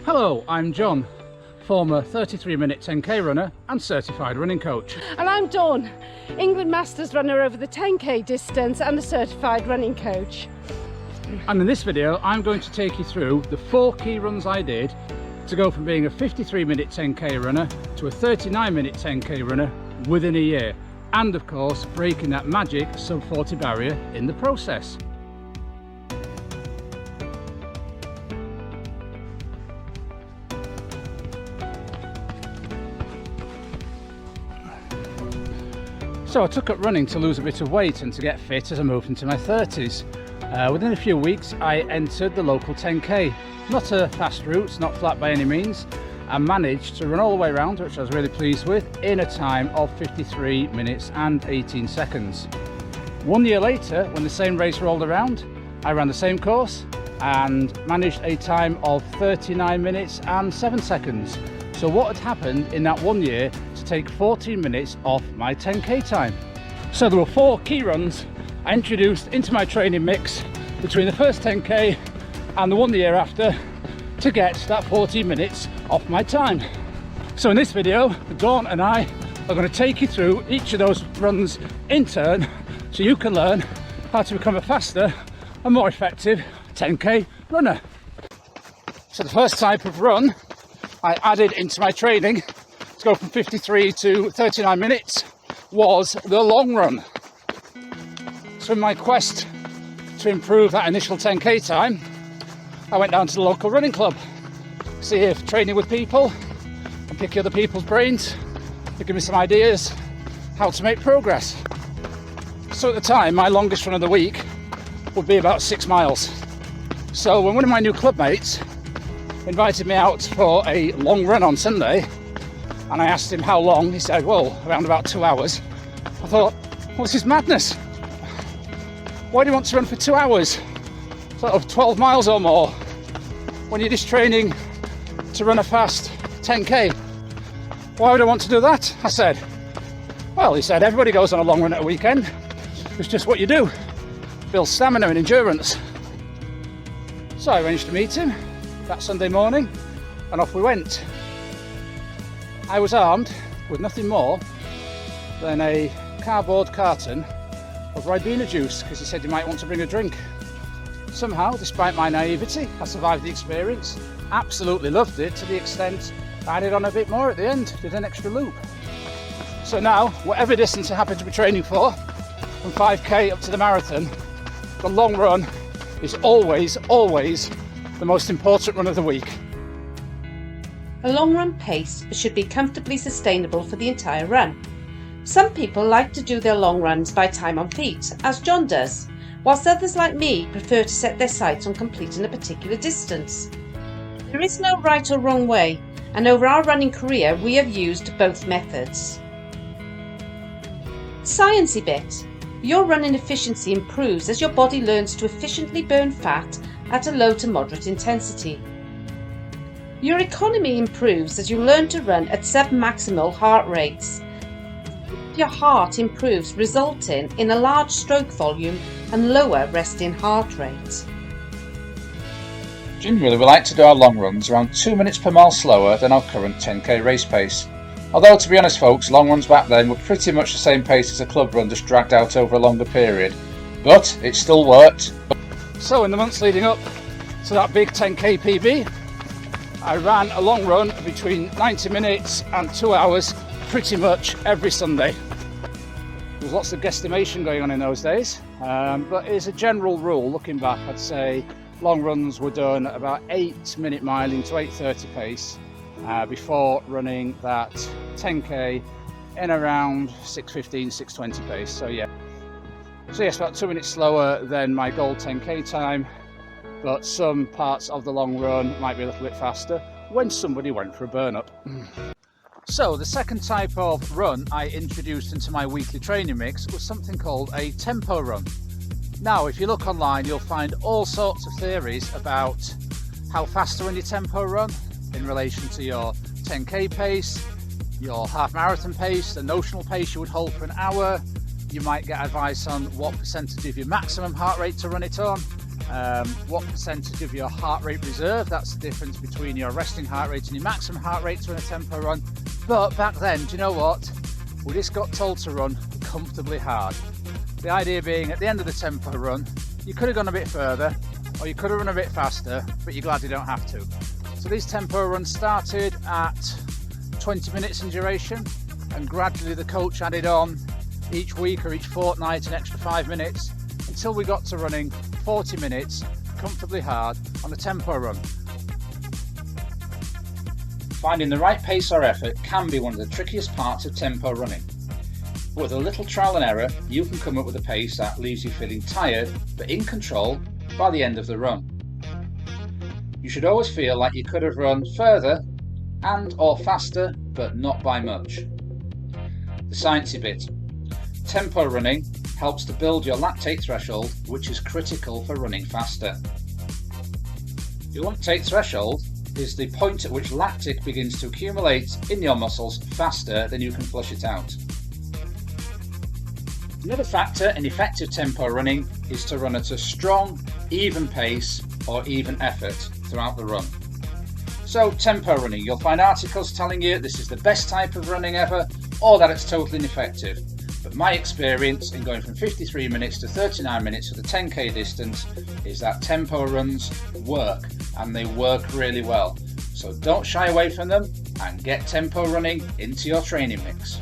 Hello, I'm John, former 33-minute 10k runner and certified running coach. And I'm Dawn, England Masters runner over the 10k distance and a certified running coach. And in this video, I'm going to take you through the 4 key runs I did to go from being a 53-minute 10k runner to a 39-minute 10k runner within a year. And of course, breaking that magic sub 40 barrier in the process. So I took up running to lose a bit of weight and to get fit as I moved into my 30s. Within a few weeks I entered the local 10k. Not a fast route, not flat by any means. I managed to run all the way around, which I was really pleased with, in a time of 53 minutes and 18 seconds. 1 year later, when the same race rolled around, I ran the same course and managed a time of 39 minutes and 7 seconds. So what had happened in that 1 year to take 14 minutes off my 10k time? So there were 4 key runs I introduced into my training mix between the first 10k and the 1 year after to get that 14 minutes off my time. So in this video, Dawn and I are going to take you through each of those runs in turn so you can learn how to become a faster and more effective 10k runner. So the first type of run I added into my training to go from 53 to 39 minutes was the long run. So in my quest to improve that initial 10k time, I went down to the local running club, see if training with people and picking other people's brains to give me some ideas how to make progress. So at the time, my longest run of the week would be about 6 miles. So when one of my new club mates invited me out for a long run on Sunday, and I asked him how long, he said, well, around about 2 hours. I thought, well, this is madness. Why do you want to run for 2 hours? Sort of 12 miles or more when you're just training to run a fast 10k. Why would I want to do that? I said, well, he said, everybody goes on a long run at a weekend. It's just what you do. Build stamina and endurance. So I arranged to meet him that Sunday morning and off we went. I was armed with nothing more than a cardboard carton of Ribena juice because he said he might want to bring a drink. Somehow, despite my naivety, I survived the experience, absolutely loved it to the extent I added on a bit more at the end, did an extra loop. So now, whatever distance I happen to be training for, from 5k up to the marathon, the long run is always the most important run of the week. A long run pace should be comfortably sustainable for the entire run. Some people like to do their long runs by time on feet, as John does, whilst others like me prefer to set their sights on completing a particular distance. There is no right or wrong way, and over our running career we have used both methods. Sciencey bit. Your running efficiency improves as your body learns to efficiently burn fat at a low to moderate intensity. Your economy improves as you learn to run at sub-maximal heart rates. Your heart improves, resulting in a large stroke volume and lower resting heart rate. Generally, we like to do our long runs around 2 minutes per mile slower than our current 10k race pace. Although, to be honest folks, long runs back then were pretty much the same pace as a club run, just dragged out over a longer period. But it still worked. So in the months leading up to that big 10k PB, I ran a long run between 90 minutes and 2 hours pretty much every Sunday. There was lots of guesstimation going on in those days, but as a general rule, looking back, I'd say long runs were done at about 8-minute miling to 8:30 pace before running that 10k in around 6:15, 6:20 pace. So yes, about 2 minutes slower than my goal 10k time, but some parts of the long run might be a little bit faster when somebody went for a burn up. So the second type of run I introduced into my weekly training mix was something called a tempo run. Now, if you look online, you'll find all sorts of theories about how fast to run your tempo run in relation to your 10k pace, your half marathon pace, the notional pace you would hold for an hour. You might get advice on what percentage of your maximum heart rate to run it on. what percentage of your heart rate reserve, that's the difference between your resting heart rate and your maximum heart rate to run a tempo run. But back then, do you know what? We just got told to run comfortably hard. The idea being, at the end of the tempo run, you could have gone a bit further, or you could have run a bit faster, but you're glad you don't have to. So these tempo runs started at 20 minutes in duration, and gradually the coach added on each week or each fortnight an extra 5 minutes, until we got to running 40 minutes comfortably hard on a tempo run. Finding the right pace or effort can be one of the trickiest parts of tempo running. But with a little trial and error, you can come up with a pace that leaves you feeling tired but in control by the end of the run. You should always feel like you could have run further and or faster, but not by much. The sciencey bit. Tempo running helps to build your lactate threshold, which is critical for running faster. Your lactate threshold is the point at which lactic begins to accumulate in your muscles faster than you can flush it out. Another factor in effective tempo running is to run at a strong, even pace or even effort throughout the run. So tempo running, you'll find articles telling you this is the best type of running ever, or that it's totally ineffective. But my experience in going from 53 minutes to 39 minutes for the 10k distance is that tempo runs work, and they work really well. So don't shy away from them and get tempo running into your training mix.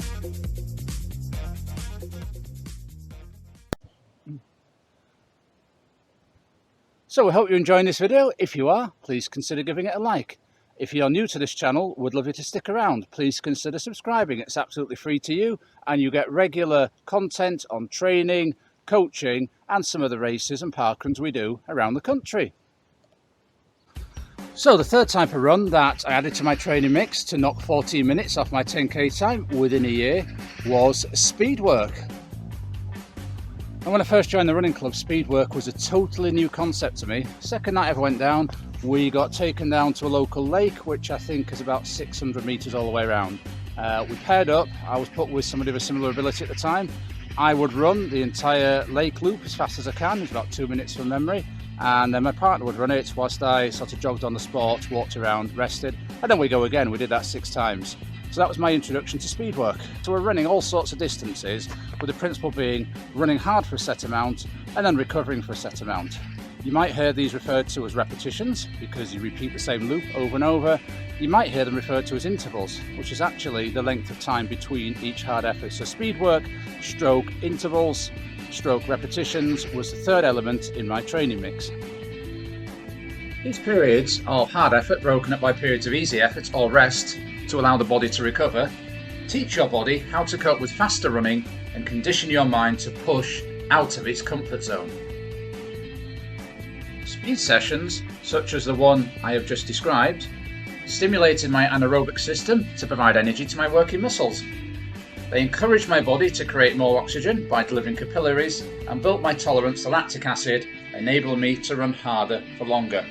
So we hope you're enjoying this video. If you are, please consider giving it a like. If you're new to this channel, we'd love you to stick around. Please consider subscribing. It's absolutely free to you, and you get regular content on training, coaching, and some of the races and parkruns we do around the country. So the third type of run that I added to my training mix to knock 14 minutes off my 10k time within a year was Speedwork. And when I first joined the running club, Speedwork was a totally new concept to me. Second night I ever went down, we got taken down to a local lake, which I think is about 600 metres all the way around. We paired up. I was put with somebody with a similar ability at the time. I would run the entire lake loop as fast as I can. It's about 2 minutes from memory. And then my partner would run it whilst I sort of jogged on the spot, walked around, rested, and then we go again. We did that 6 times. So that was my introduction to Speedwork. So we're running all sorts of distances, with the principle being running hard for a set amount and then recovering for a set amount. You might hear these referred to as repetitions because you repeat the same loop over and over. You might hear them referred to as intervals, which is actually the length of time between each hard effort. So Speedwork, stroke intervals, stroke repetitions was the third element in my training mix. These periods of hard effort, broken up by periods of easy effort or rest to allow the body to recover, teach your body how to cope with faster running and condition your mind to push out of its comfort zone. Speed sessions, such as the one I have just described, stimulated my anaerobic system to provide energy to my working muscles. They encouraged my body to create more oxygen by delivering capillaries and built my tolerance to lactic acid, enabling me to run harder for longer.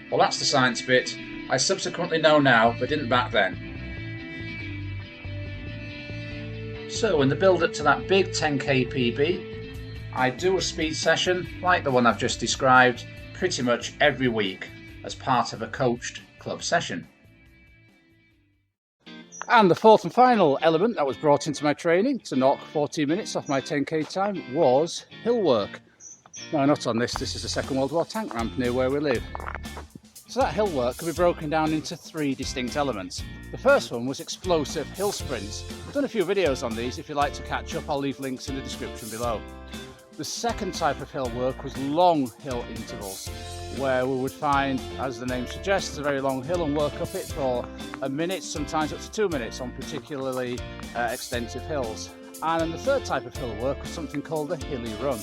Well, that's the science bit. I subsequently know now, but didn't back then. So in the build-up to that big 10k PB, I do a speed session like the one I've just described pretty much every week as part of a coached club session. And the fourth and final element that was brought into my training to knock 14 minutes off my 10k time was hill work. No, not on this. This is a Second World War tank ramp near where we live. So that hill work can be broken down into 3 distinct elements. The first one was explosive hill sprints. I've done a few videos on these. If you'd like to catch up, I'll leave links in the description below. The second type of hill work was long hill intervals, where we would find, as the name suggests, a very long hill and work up it for a minute, sometimes up to 2 minutes on particularly extensive hills. And then the third type of hill work was something called the hilly run,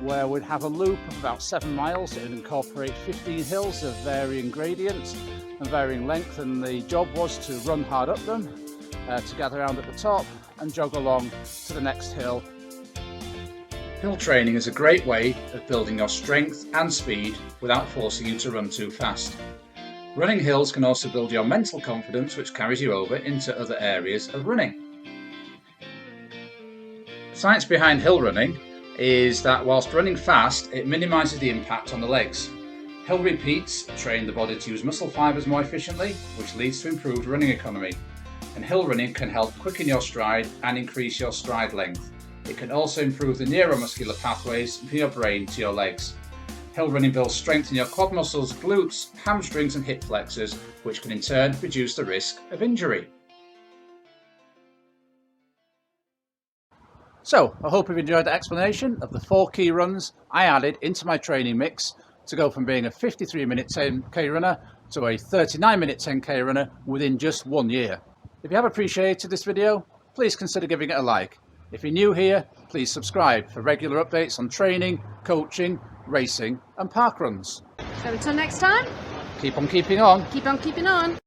where we'd have a loop of about 7 miles. It would incorporate 15 hills of varying gradients and varying length, and the job was to run hard up them, to gather around at the top and jog along to the next hill. Hill training is a great way of building your strength and speed without forcing you to run too fast. Running hills can also build your mental confidence, which carries you over into other areas of running. The science behind hill running is that whilst running fast, it minimises the impact on the legs. Hill repeats train the body to use muscle fibres more efficiently, which leads to improved running economy. And hill running can help quicken your stride and increase your stride length. It can also improve the neuromuscular pathways from your brain to your legs. Hill running builds strength in your quad muscles, glutes, hamstrings and hip flexors, which can in turn reduce the risk of injury. So, I hope you've enjoyed the explanation of the 4 key runs I added into my training mix to go from being a 53-minute 10k runner to a 39-minute 10k runner within just 1 year. If you have appreciated this video, please consider giving it a like. If you're new here, please subscribe for regular updates on training, coaching, racing and park runs. So until next time, Keep on keeping on. keep on keeping on.